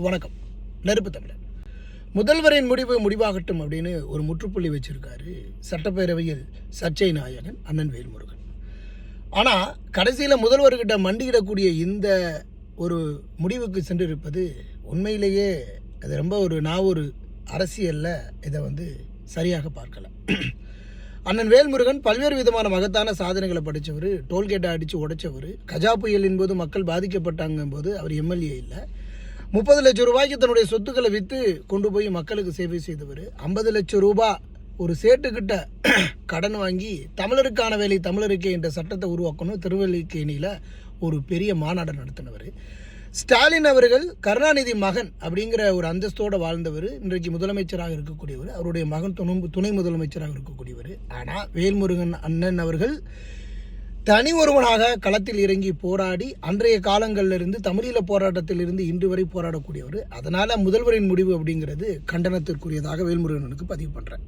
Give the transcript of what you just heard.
வணக்கம். நெருப்பு தமிழர். முதல்வரின் முடிவு முடிவாகட்டும் அப்படின்னு ஒரு முற்றுப்புள்ளி வச்சிருக்காரு சட்டப்பேரவையில் சர்ச்சை நாயகன் அண்ணன் வேல்முருகன். ஆனால் கடைசியில் முதல்வர்கிட்ட மண்டியிடக்கூடிய இந்த ஒரு முடிவுக்கு சென்றிருப்பது உண்மையிலேயே அது ரொம்ப ஒரு அரசியலில் இதை சரியாக பார்க்கல. அண்ணன் வேல்முருகன் பல்வேறு விதமான மகத்தான சாதனைகளை படித்தவர், டோல்கேட்டை அடித்து உடைச்சவர், கஜா புயலின் போது மக்கள் பாதிக்கப்பட்டாங்க போது அவர் எம்எல்ஏ இல்லை, 30 லட்சம் ரூபாய்க்கு தன்னுடைய சொத்துக்களை விற்று கொண்டு போய் மக்களுக்கு சேவை செய்தவர், 50 லட்சம் ரூபாய் ஒரு சேட்டுக்கிட்ட கடன் வாங்கி தமிழருக்கான வேலை தமிழருக்கே என்ற சட்டத்தை உருவாக்கணும் திருவல்லிக்கேணியில் ஒரு பெரிய மாநாடு நடத்தினவர், ஸ்டாலின் அவர்கள் கருணாநிதி மகன் அப்படிங்கிற ஒரு அந்தஸ்தோடு வாழ்ந்தவர், இன்றைக்கு முதலமைச்சராக இருக்கக்கூடியவர், அவருடைய மகன் துணை முதலமைச்சராக இருக்கக்கூடியவர். ஆனால் வேல்முருகன் அண்ணன் அவர்கள் தனி ஒருவனாக களத்தில் இறங்கி போராடி அன்றைய காலங்களிலிருந்து தமிழீழ போராட்டத்திலிருந்து இன்று வரை போராடக்கூடியவர். அதனால் முதல்வரின் முடிவு அப்படிங்கிறது கண்டனத்திற்குரியதாக வேல்முருகனுக்கு பதிவு பண்ணுறேன்.